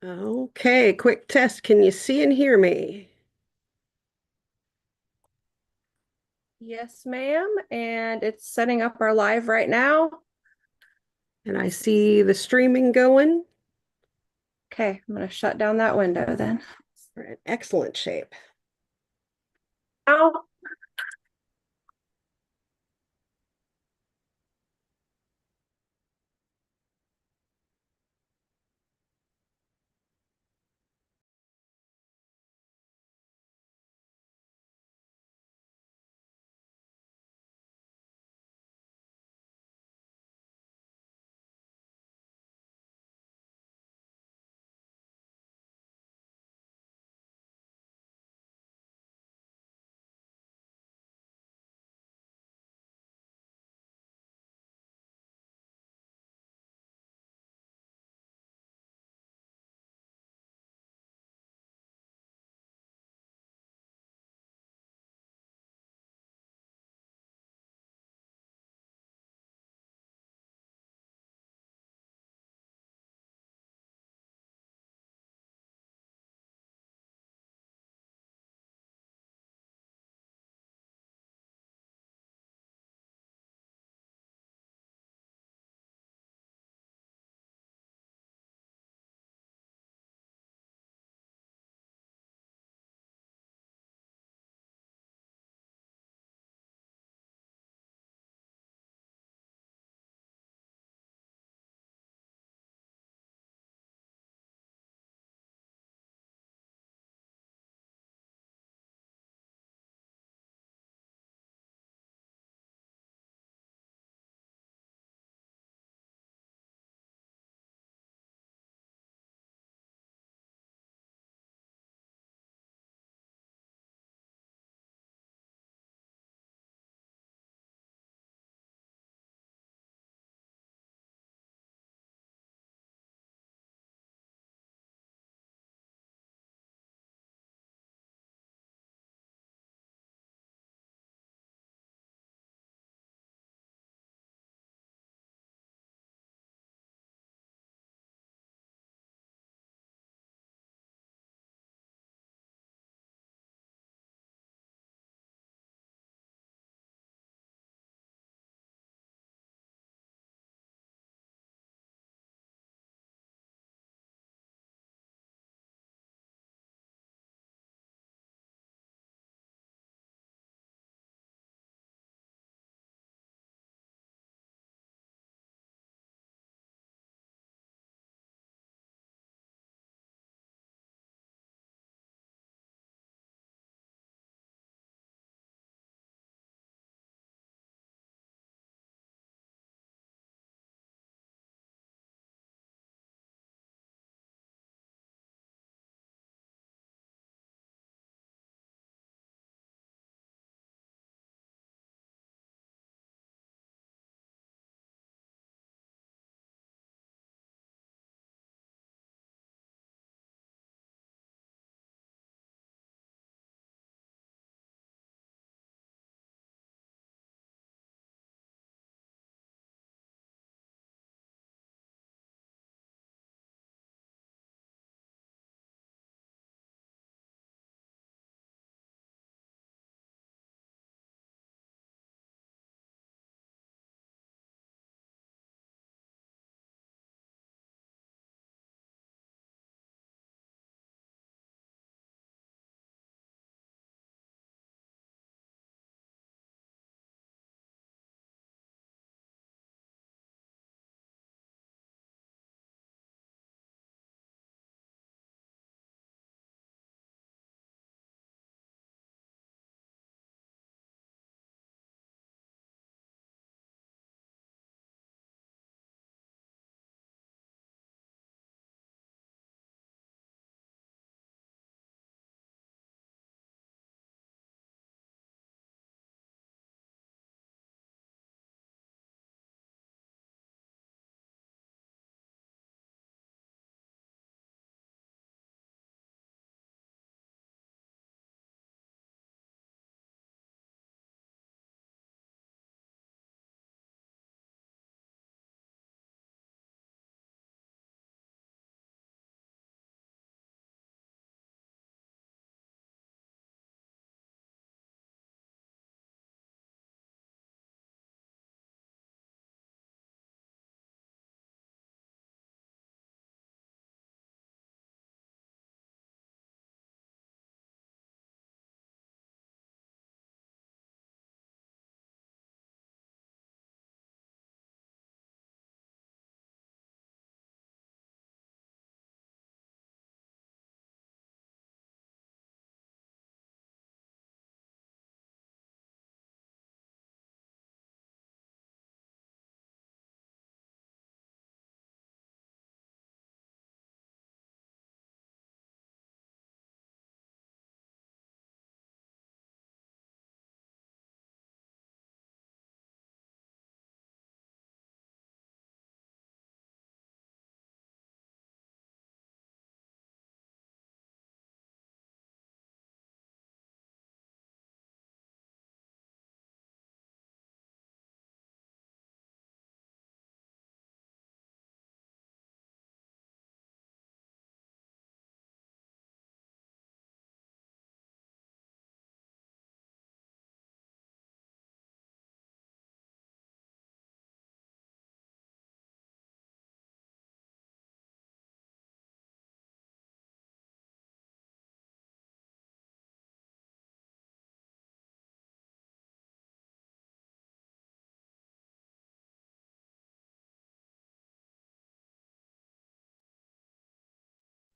Okay, quick test. Can you see and hear me? Yes, ma'am. And it's setting up our live right now. And I see the streaming going. Okay, I'm going to shut down that window then. We're in excellent shape. Ow.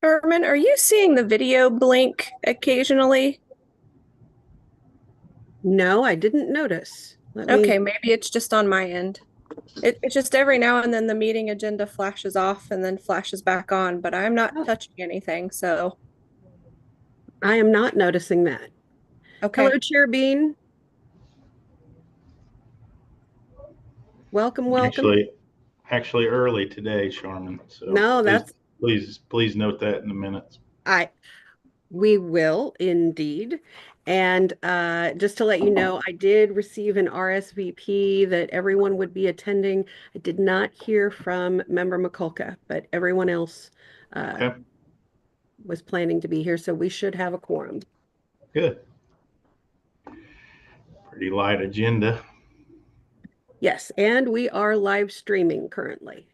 Herman, are you seeing the video blink occasionally? No, I didn't notice. Let me, Okay, maybe it's just on my end. It's just every now and then the meeting agenda flashes off and then flashes back on, but I'm not oh, touching anything, so I am not noticing that. Hello, okay. Chair Bean. Welcome, welcome. Actually early today, Sharman. So No, please, that's please note that in the minutes. I we will indeed. And just to let you know, I did receive an RSVP that everyone would be attending. I did not hear from Member McCulka, but everyone else Okay, was planning to be here, so we should have a quorum. good. Pretty light agenda. Yes, and we are live streaming currently.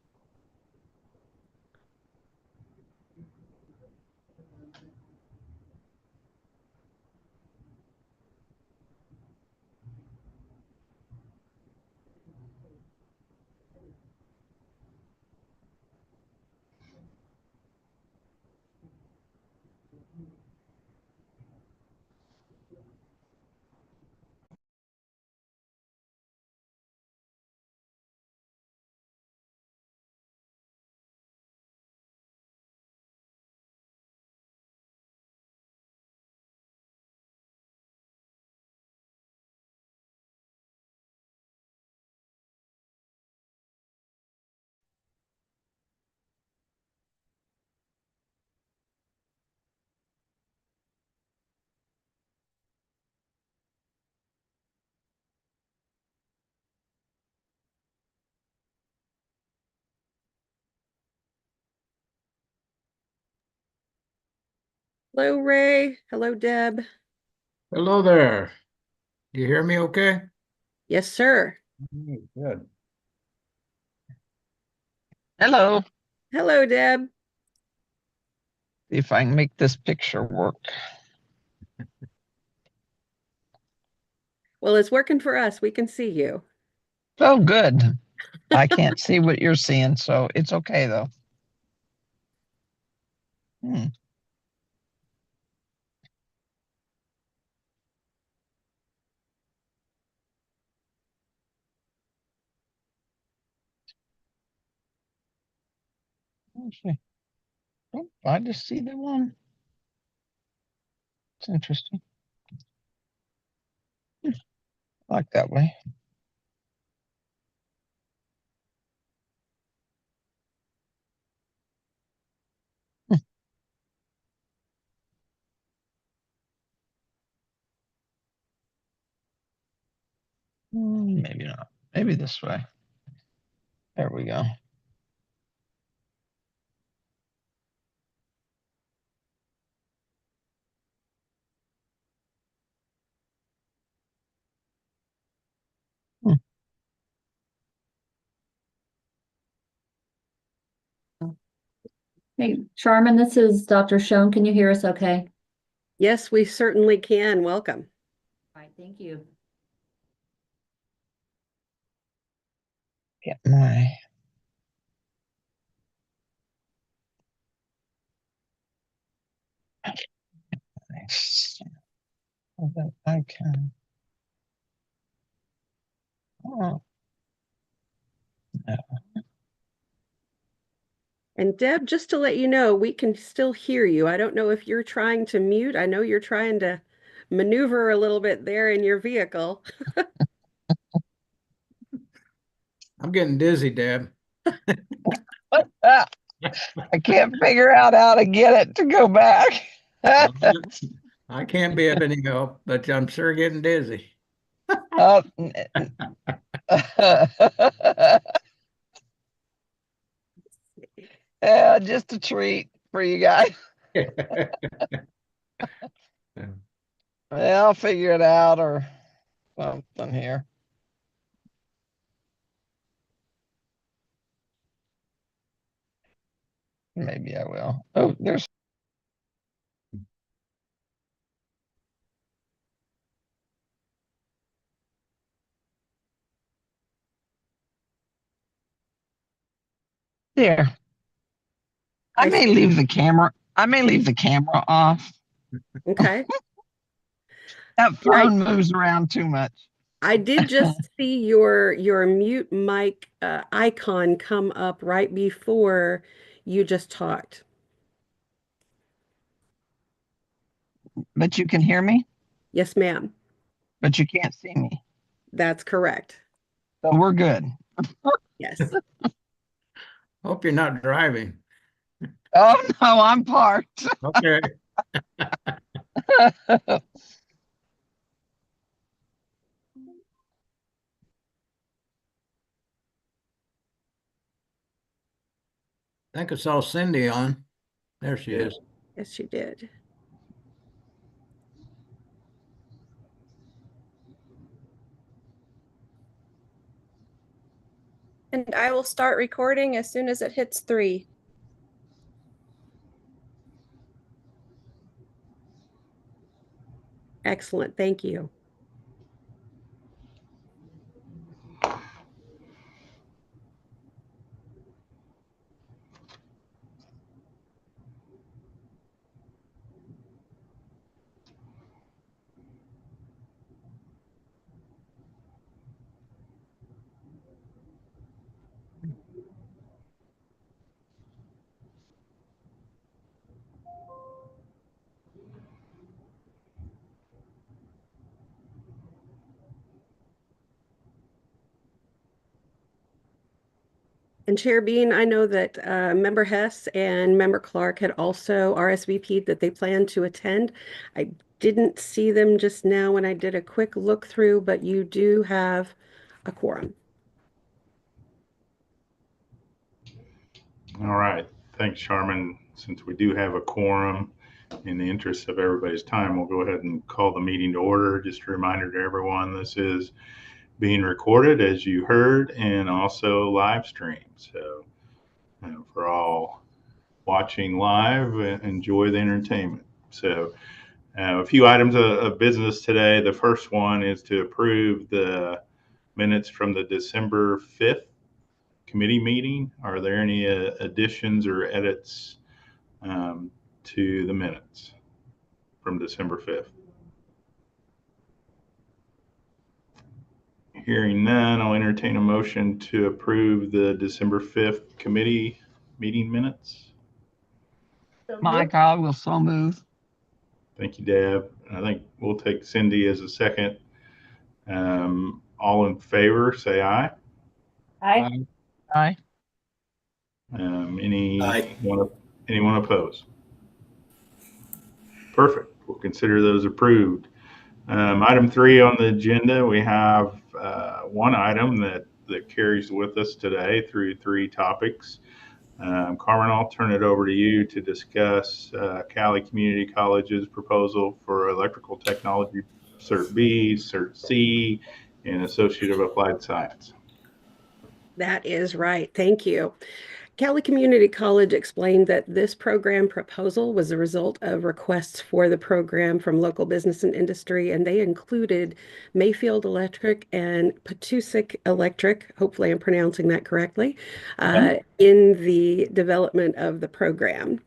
Hello, Ray. Hello, Deb. Hello there. Do you hear me okay? Yes, sir. Good. Hello. Hello, Deb. See if I can make this picture work. Well, it's working for us. We can see you. Oh, good. I can't see what you're seeing, so it's okay though. Hmm. Let's see. Oh, I just see the one. It's interesting. I like that way. Maybe not. Maybe this way. There we go. Hmm. Hey, Sharman, this is Dr. Schoen. Can you hear us okay? Yes, we certainly can. Welcome. All right, thank you. Get my nice. So that I can. Oh, no. And Deb, just to let you know, we can still hear you. I don't know if you're trying to mute. I know you're trying to maneuver a little bit there in your vehicle. I'm getting dizzy, Deb. Ah, I can't figure out how to get it to go back. I can't be of any help, but I'm sure getting dizzy. Oh, yeah, just a treat for you guys. I'll figure it out or something here. Maybe I will. Oh, there's. There. I I may see. leave the camera. I may leave the camera off. Okay. That And phone moves around too much. I did just see your mute mic icon come up right before you just talked. But you can hear me, Yes, ma'am. but you can't see me. That's correct. So we're good. Yes. Hope you're not driving. Oh, no, I'm parked. Okay. I think I saw Cindy on. There she is. Yes, she did. And I will start recording as soon as it hits 3. Excellent. Thank you. And Chair Bean, I know that Member Hess and Member Clark had also RSVP'd that they plan to attend. I didn't see them just now when I did a quick look through, but you do have a quorum. All right. Thanks, Charmin. Since we do have a quorum, in the interest of everybody's time, we'll go ahead and call the meeting to order. Just a reminder to everyone, this is being recorded, as you heard, and also live streamed. So for all watching live, enjoy the entertainment. So a few items of business today. The first one is to approve the minutes from the December 5th committee meeting. Are there any additions or edits to the minutes from December 5th? Hearing none, I'll entertain a motion to approve the December 5th committee meeting minutes. Mike, I will so move. Thank you, Deb. I think we'll take Cindy as a second. All in favor, say aye. Aye. Aye. Anyone opposed? Perfect. We'll consider those approved. Item 3 on the agenda, we have one item that carries with us today through 3 topics. Carmen, I'll turn it over to you to discuss Cali Community College's proposal for Electrical Technology Cert B, Cert C, and Associate of Applied Science. That is right. Thank you. Cali Community College explained that this program proposal was a result of requests for the program from local business and industry, and they included Mayfield Electric and Patusic Electric, hopefully I'm pronouncing that correctly, in the development of the program.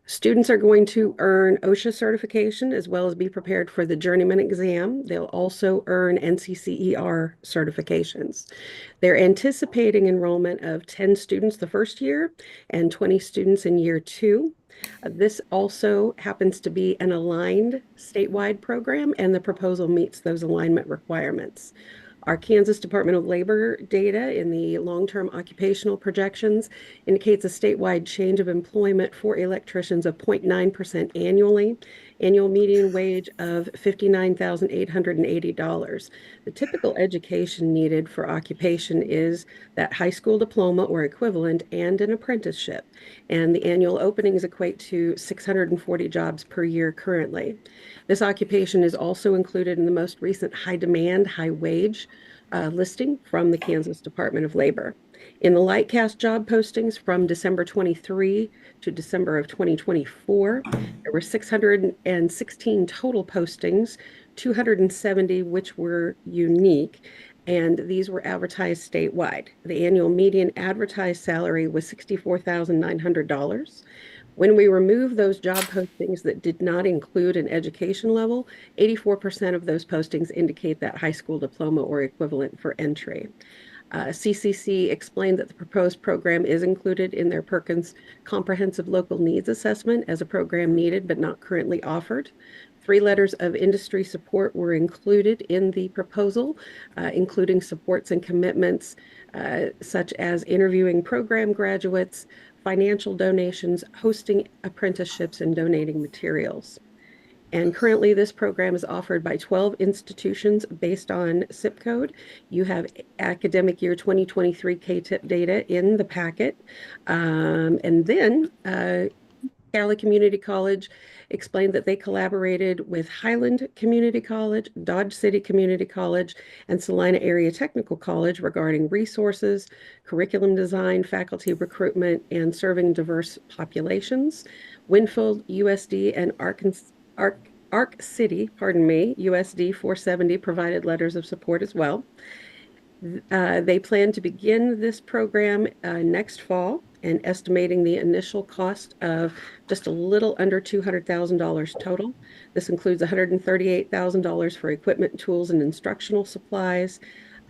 Students are going to earn OSHA certification as well as be prepared for the journeyman exam. They'll also earn NCCER certifications. They're anticipating enrollment of 10 students the first year and 20 students in year 2. This also happens to be an aligned statewide program, and the proposal meets those alignment requirements. Our Kansas Department of Labor data in the long-term occupational projections indicates a statewide change of employment for electricians of 0.9% annually, annual median wage of $59,880. The typical education needed for occupation is that high school diploma or equivalent and an apprenticeship, and the annual openings equate to 640 jobs per year currently. This occupation is also included in the most recent high demand, high wage listing from the Kansas Department of Labor. In the Lightcast job postings from December 23 to December of 2024, there were 616 total postings, 270 which were unique, and these were advertised statewide. The annual median advertised salary was $64,900. When we remove those job postings that did not include an education level, 84% of those postings indicate that high school diploma or equivalent for entry. CCC explained that the proposed program is included in their Perkins Comprehensive Local Needs Assessment as a program needed but not currently offered. 3 letters of industry support were included in the proposal, including supports and commitments such as interviewing program graduates, financial donations, hosting apprenticeships, and donating materials. And currently, this program is offered by 12 institutions based on zip code. You have academic year 2023 KTIP data in the packet. And then Cali Community College explained that they collaborated with Highland Community College, Dodge City Community College, and Salina Area Technical College regarding resources, curriculum design, faculty recruitment, and serving diverse populations. Winfield, USD, and Arc City, USD 470 provided letters of support as well. They plan to begin this program next fall and estimating the initial cost of just a little under $200,000 total. This includes $138,000 for equipment, tools, and instructional supplies,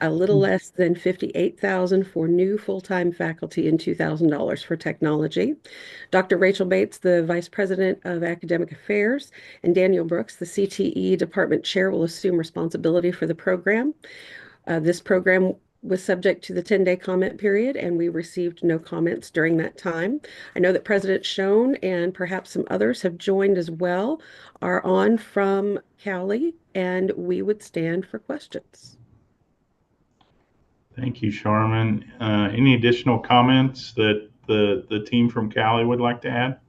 a little less than $58,000 for new full-time faculty, and $2,000 for technology. Dr. Rachel Bates, the Vice President of Academic Affairs, and Daniel Brooks, the CTE Department Chair, will assume responsibility for the program. This program was subject to the 10-day comment period, and we received no comments during that time. I know that President Schoen and perhaps some others have joined as well, are on from Cali, and we would stand for questions. Thank you, Charmin. Any additional comments that the team from Cali would like to add?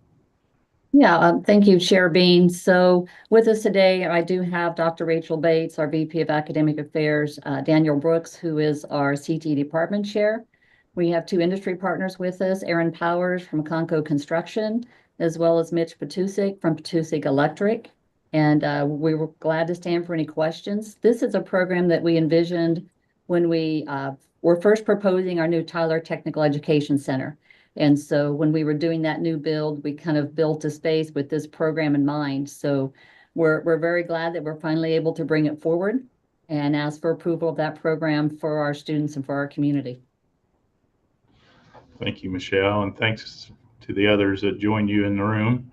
Yeah, thank you, Chair Bean. So with us today, I do have Dr. Rachel Bates, our VP of Academic Affairs, Daniel Brooks, who is our CTE Department Chair. We have 2 industry partners with us, Aaron Powers from Conco Construction, as well as Mitch Patusik from Patusik Electric. And we were glad to stand for any questions. This is a program that we envisioned when we were first proposing our new Tyler Technical Education Center. And so when we were doing that new build, we kind of built a space with this program in mind. So we're very glad that we're finally able to bring it forward and ask for approval of that program for our students and for our community. Thank you, Michelle, and thanks to the others that joined you in the room.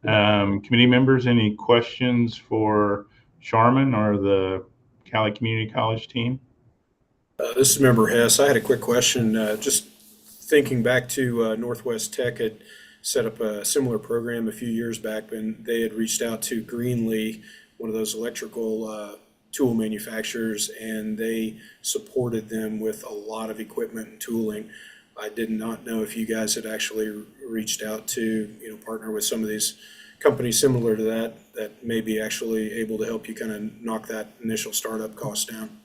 Committee members, any questions for Charmin or the Cali Community College team? This is Member Hess. I had a quick question. Just thinking back to Northwest Tech had set up a similar program a few years back when they had reached out to Greenlee, one of those electrical tool manufacturers, and they supported them with a lot of equipment and tooling. I did not know if you guys had actually reached out to, partner with some of these companies similar to that may be actually able to help you kind of knock that initial startup cost down.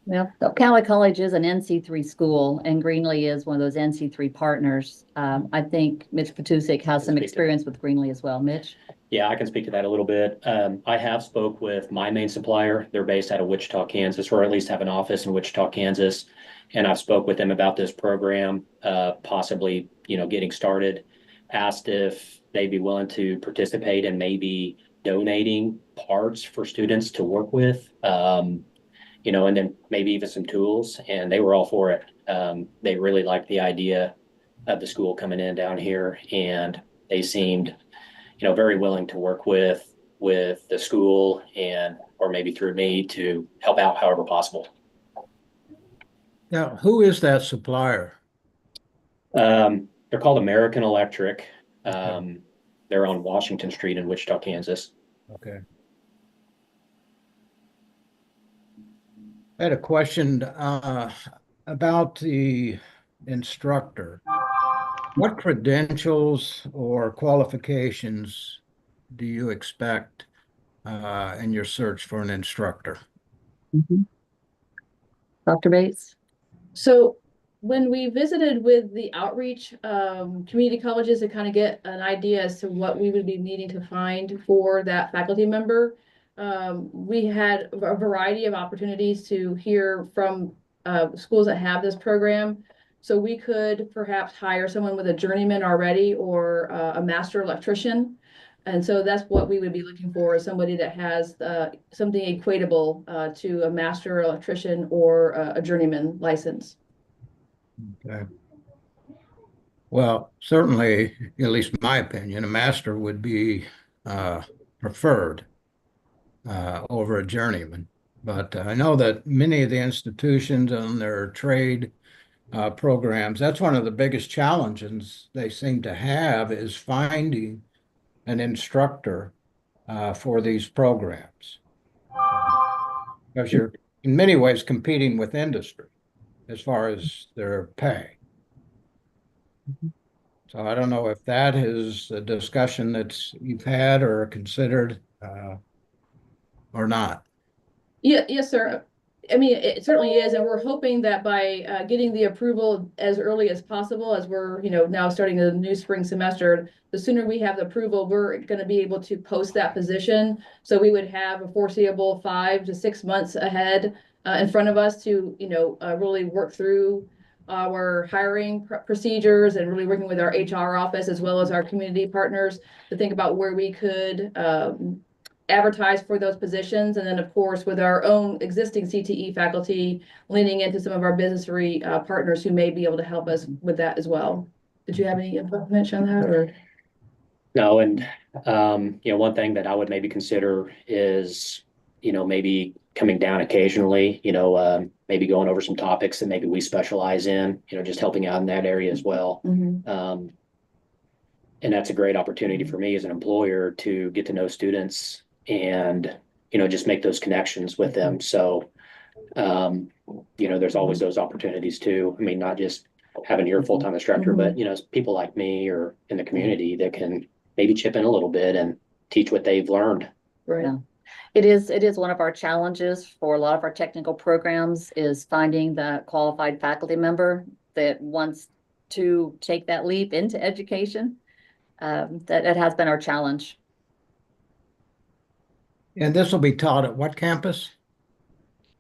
Well, Cali College is an NC3 school, and Greenlee is one of those NC3 partners. I think Mitch Patusik has some experience with Greenlee as well. Mitch? Yeah, I can speak to that a little bit. I have spoke with my main supplier. They're based out of Wichita, Kansas, or at least have an office in Wichita, Kansas. And I've spoke with them about this program, possibly, getting started. Asked if they'd be willing to participate in maybe donating parts for students to work with. And then maybe even some tools, and they were all for it. They really liked the idea of the school coming in down here, and they seemed, very willing to work with the school or maybe through me to help out however possible. Now, who is that supplier? They're called American Electric. They're on Washington Street in Wichita, Kansas. Okay. I had a question about the instructor. What credentials or qualifications do you expect in your search for an instructor? Dr. Bates? So when we visited with the outreach community colleges to kind of get an idea as to what we would be needing to find for that faculty member, we had a variety of opportunities to hear from schools that have this program. So we could perhaps hire someone with a journeyman already or a master electrician. And so that's what we would be looking for, is somebody that has something equatable to a master electrician or a journeyman license. Okay. Well, certainly, at least in my opinion, a master would be preferred over a journeyman. But I know that many of the institutions on their trade programs, that's one of the biggest challenges they seem to have, is finding an instructor for these programs. Because you're in many ways competing with industry as far as their pay. So I don't know if that is a discussion that you've had or considered or not. Yeah, yes, sir. I mean, it certainly is, and we're hoping that by getting the approval as early as possible, as we're, now starting the new spring semester, the sooner we have the approval, we're going to be able to post that position. So we would have a foreseeable 5 to 6 months ahead in front of us to, really work through our hiring procedures and really working with our HR office as well as our community partners to think about where we could advertise for those positions. And then, of course, with our own existing CTE faculty, leaning into some of our business partners who may be able to help us with that as well. Did you have any mention on that, or? No, and one thing that I would maybe consider is, maybe coming down occasionally, maybe going over some topics that maybe we specialize in, just helping out in that area as well. Mm-hmm. And that's a great opportunity for me as an employer to get to know students and, just make those connections with them. So, there's always those opportunities too. I mean, not just having your full-time instructor, but, people like me or in the community that can maybe chip in a little bit and teach what they've learned. Right. Yeah. It is one of our challenges for a lot of our technical programs, is finding the qualified faculty member that wants to take that leap into education. That has been our challenge. And this will be taught at what campus?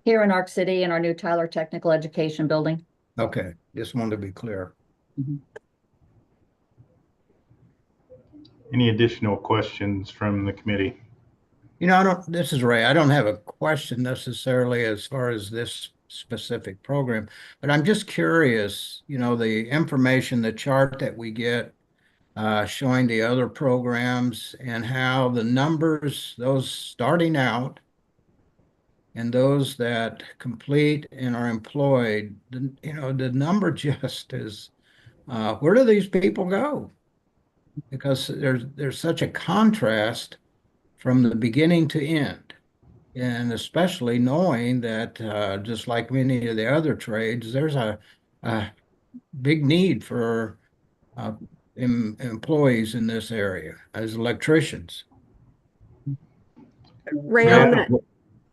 Here in Arc City, in our new Tyler Technical Education building. Okay, just wanted to be clear. Any additional questions from the committee? This is Ray. I don't have a question necessarily as far as this specific program, but I'm just curious, the information, the chart that we get showing the other programs and how the numbers, those starting out and those that complete and are employed, the number just is, where do these people go? Because there's such a contrast from the beginning to end. And especially knowing that just like many of the other trades, there's a big need for employees in this area as electricians. Ray,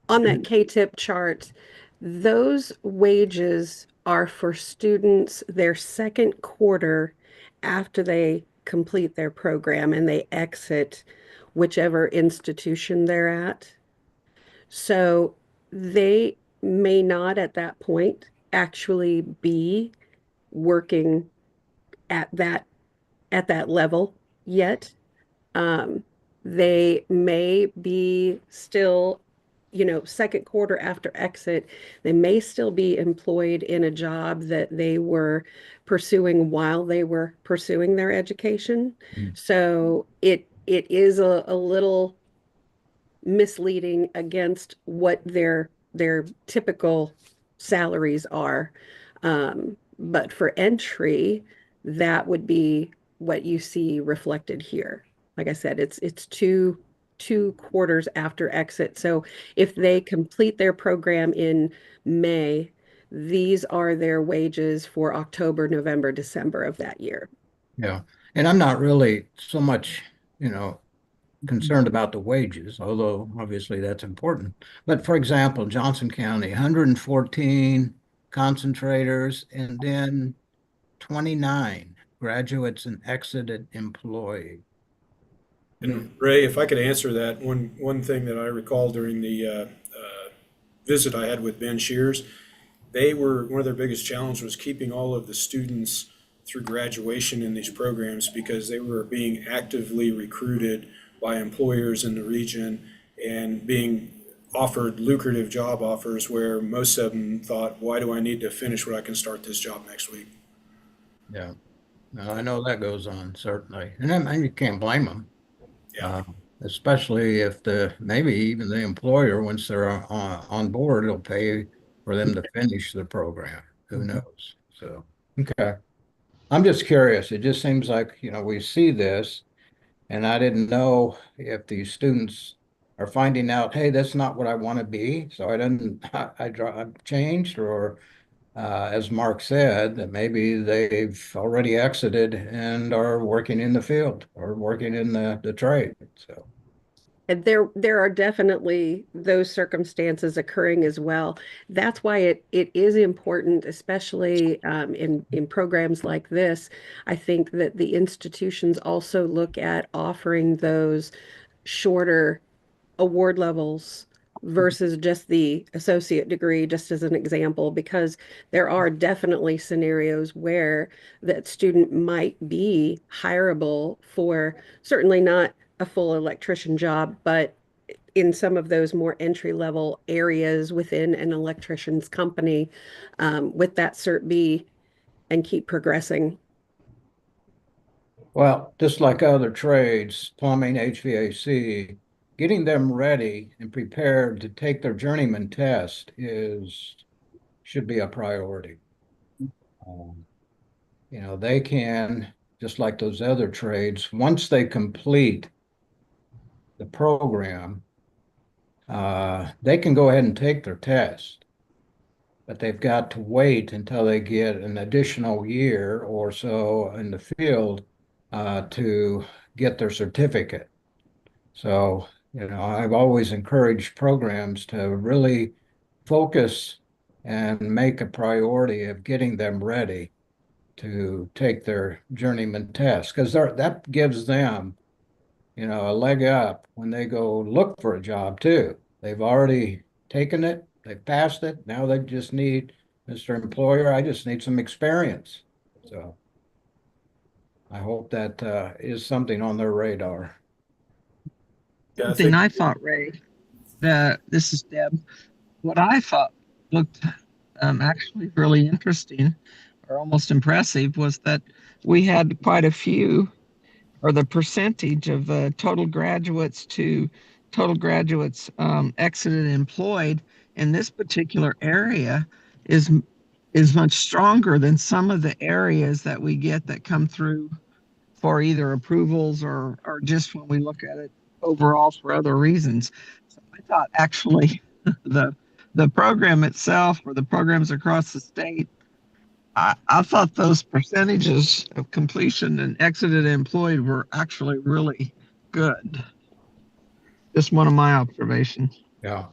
on that K-tip chart, those wages are for students their second quarter after they complete their program and they exit whichever institution they're at. So they may not at that point actually be working at that level yet. They may be still, second quarter after exit, they may still be employed in a job that they were pursuing while they were pursuing their education. So it is a little misleading against what their typical salaries are. But for entry, that would be what you see reflected here. Like I said, it's two quarters after exit. So if they complete their program in May, these are their wages for October, November, December of that year. Yeah. And I'm not really so much, concerned about the wages, although obviously that's important. But for example, Johnson County, 114 concentrators and then 29 graduates and exited employee. And Ray, if I could answer that, one thing that I recall during the visit I had with Ben Shears, they were, one of their biggest challenge was keeping all of the students through graduation in these programs because they were being actively recruited by employers in the region and being offered lucrative job offers where most of them thought, why do I need to finish when I can start this job next week? Yeah. No, I know that goes on, certainly. And then you can't blame them. Yeah. Especially if maybe even the employer, once they're on board, will pay for them to finish the program. Who knows? So, okay. I'm just curious. It just seems like, we see this, and I didn't know if these students are finding out, hey, that's not what I want to be. So I've changed, or as Mark said, that maybe they've already exited and are working in the field or working in the trade. So. And there are definitely those circumstances occurring as well. That's why it is important, especially in programs like this. I think that the institutions also look at offering those shorter award levels versus just the associate degree, just as an example, because there are definitely scenarios where that student might be hireable for certainly not a full electrician job, but in some of those more entry level areas within an electrician's company with that Cert B and keep progressing. Well, just like other trades, plumbing, HVAC, getting them ready and prepared to take their journeyman test should be a priority. They can, just like those other trades, once they complete the program, they can go ahead and take their test, but they've got to wait until they get an additional year or so in the field to get their certificate. So, I've always encouraged programs to really focus and make a priority of getting them ready to take their journeyman test, because that gives them, a leg up when they go look for a job too. They've already taken it, they've passed it. Now they just need, Mr. Employer, I just need some experience. So I hope that is something on their radar. Yeah, Something I thought, Ray, this is Deb. What I thought looked actually really interesting or almost impressive was that we had quite a few, or the percentage of total graduates to total graduates exited employed in this particular area is much stronger than some of the areas that we get that come through for either approvals or just when we look at it overall for other reasons. So I thought actually the program itself or the programs across the state, I thought those percentages of completion and exited employed were actually really good. Just one of my observations. Yeah.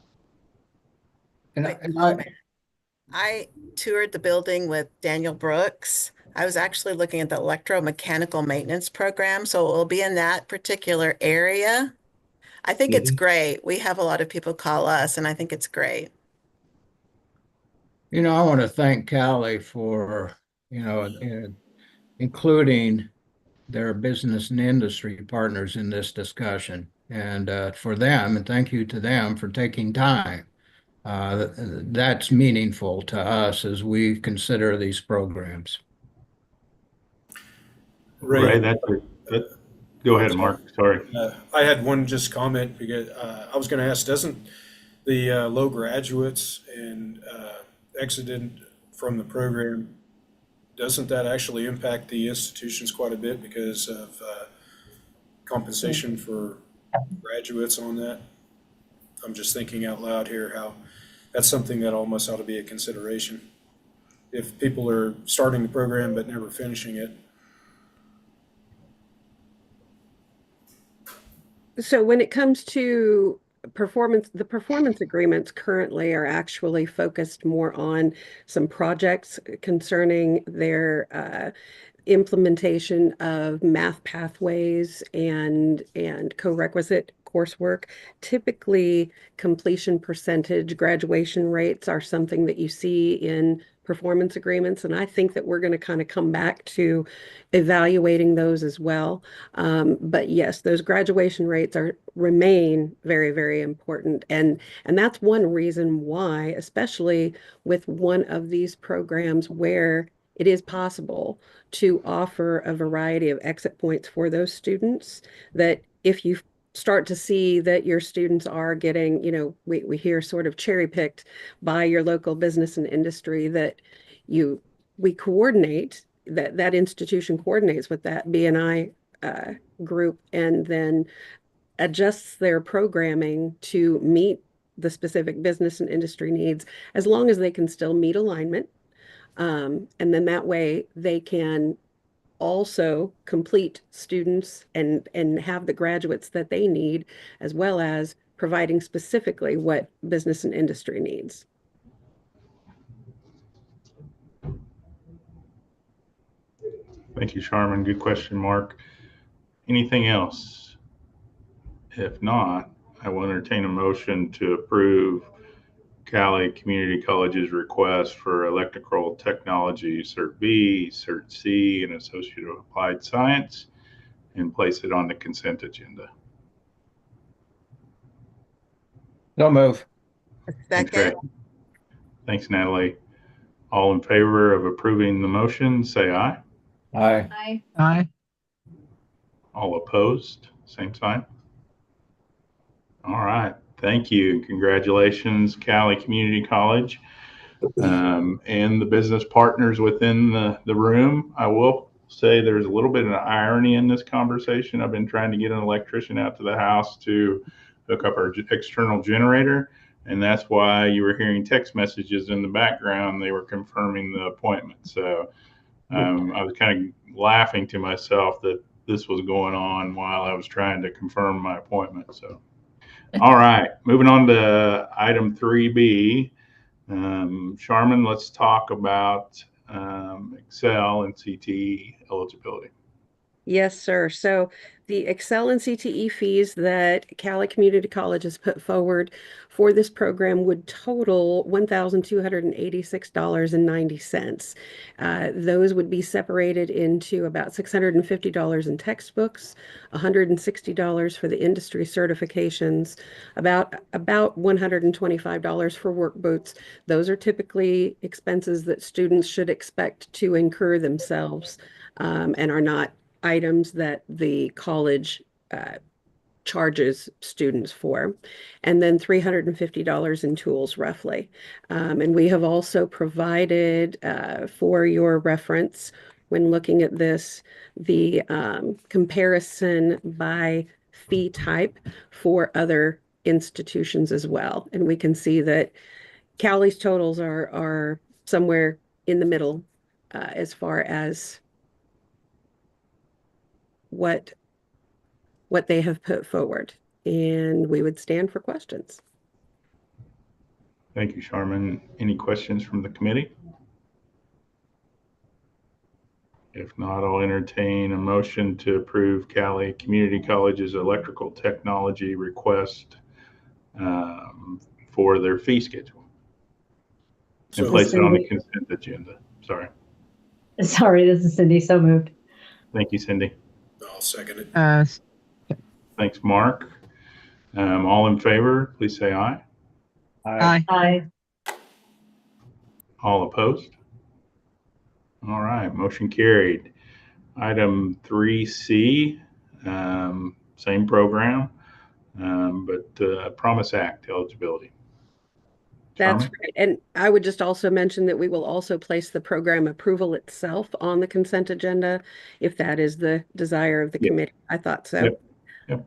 I toured the building with Daniel Brooks. I was actually looking at the electromechanical maintenance program, so it will be in that particular area. I think it's great. We have a lot of people call us, and I think it's great. I want to thank Cali for, including their business and industry partners in this discussion. And for them, and thank you to them for taking time. That's meaningful to us as we consider these programs. Ray, go ahead, Mark. Sorry. I had one just comment because I was going to ask, doesn't the low graduates and exited from the program, doesn't that actually impact the institutions quite a bit because of compensation for graduates on that? I'm just thinking out loud here how that's something that almost ought to be a consideration. If people are starting the program but never finishing it. So when it comes to performance, the performance agreements currently are actually focused more on some projects concerning their implementation of math pathways and co-requisite coursework. Typically, completion percentage, graduation rates are something that you see in performance agreements, and I think that we're going to kind of come back to evaluating those as well. But yes, those graduation rates remain very, very important, and that's one reason why, especially with one of these programs where it is possible to offer a variety of exit points for those students, that if you start to see that your students are getting, we hear sort of cherry picked by your local business and industry, that we coordinate, that institution coordinates with that BNI group and then adjusts their programming to meet the specific business and industry needs, as long as they can still meet alignment. And then that way they can also complete students and have the graduates that they need, as well as providing specifically what business and industry needs. Thank you, Charmin. Good question, Mark. Anything else? If not, I will entertain a motion to approve Cali Community College's request for Electrical Technology Cert B, Cert C, and Associate of Applied Science, and place it on the consent agenda. So move. Thanks, Second. Ray. Thanks, Natalie. All in favor of approving the motion, say aye. Aye. Aye. Aye. All opposed, same sign. All right, thank you. Congratulations, Cali Community College, and the business partners within the room. I will say there's a little bit of irony in this conversation. I've been trying to get an electrician out to the house to hook up our external generator, and that's why you were hearing text messages in the background. They were confirming the appointment. So I was kind of laughing to myself that this was going on while I was trying to confirm my appointment. So, all right, moving on to item 3B. Charmin, let's talk about Excel and CTE eligibility. Yes, sir. So the Excel and CTE fees that Cali Community College has put forward for this program would total $1,286.90. Those would be separated into about $650 in textbooks, $160 for the industry certifications, about $125 for work boots. Those are typically expenses that students should expect to incur themselves, and are not items that the college charges students for, and then $350 in tools roughly. And we have also provided, for your reference, when looking at this, the comparison by fee type for other institutions as well. And we can see that Cali's totals are somewhere in the middle as far as what they have put forward, and we would stand for questions. Thank you, Charmin. Any questions from the committee? If not, I'll entertain a motion to approve Cali Community College's electrical technology request for their fee schedule and So place it on the consent agenda. Sorry. Sorry, this is Cindy. So moved. Thank you, Cindy. I'll second it. Thanks, Mark. All in favor, please say aye. Aye. Aye. All opposed? All right, motion carried. Item 3C, same program, but Promise Act eligibility. That's Charmin? right. And I would just also mention that we will also place the program approval itself on the consent agenda, if that is the desire of the committee. I thought so. Yep.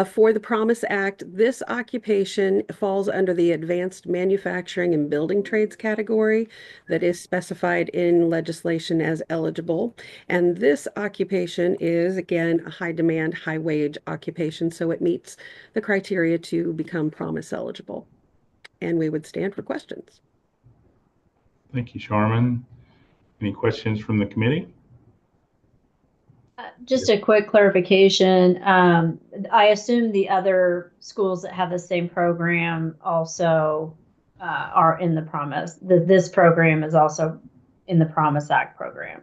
For the Promise Act, this occupation falls under the advanced manufacturing and building trades category that is specified in legislation as eligible. And this occupation is, again, a high demand, high wage occupation, so it meets the criteria to become Promise eligible. And we would stand for questions. Thank you, Charmin. Any questions from the committee? Just a quick clarification. I assume the other schools that have the same program also are in the Promise. This program is also in the Promise Act program.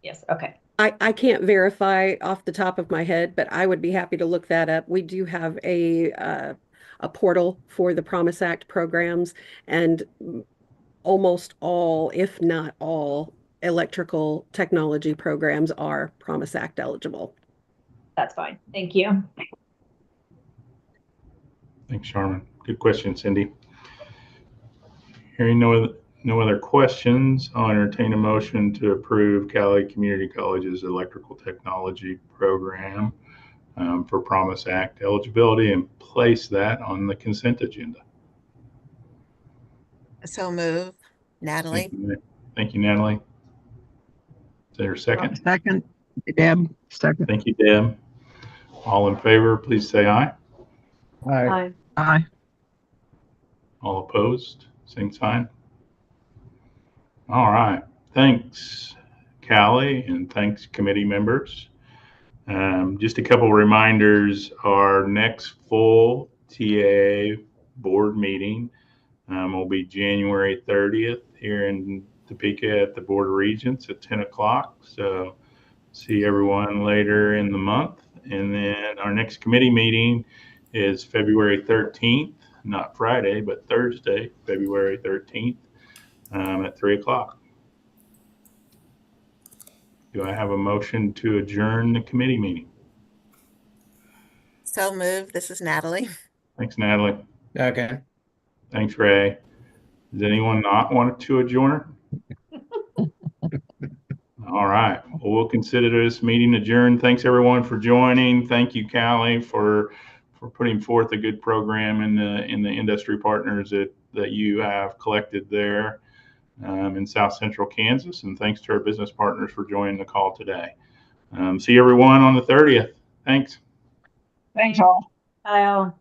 Yes, okay. I can't verify off the top of my head, but I would be happy to look that up. We do have a portal for the Promise Act programs, and almost all, if not all, electrical technology programs are Promise Act eligible. That's fine. Thank you. Thanks, Sharman. Good question, Cindy. Hearing no other questions, I'll entertain a motion to approve Cali Community College's electrical technology program for Promise Act eligibility and place that on the consent agenda. So move. Natalie? Thank you, Natalie. Is there a second? Second, Deb. Second. Thank you, Deb. All in favor, please say aye. Aye. Aye. All opposed, same sign. All right. Thanks, Callie, and thanks, committee members. Just a couple reminders. Our next full TA board meeting will be January 30th here in Topeka at the Board of Regents at 10 o'clock. So see everyone later in the month. And then our next committee meeting is February 13th, not Friday, but Thursday, February 13th at 3 o'clock. Do I have a motion to adjourn the committee meeting? So move. This is Natalie. Thanks, Natalie. Okay. Thanks, Ray. Does anyone not want to adjourn? All right. Well, we'll consider this meeting adjourned. Thanks, everyone, for joining. Thank you, Callie, for putting forth a good program in the industry partners that you have collected there in South Central Kansas. And thanks to our business partners for joining the call today. See everyone on the 30th. Thanks. Thanks all. Bye all.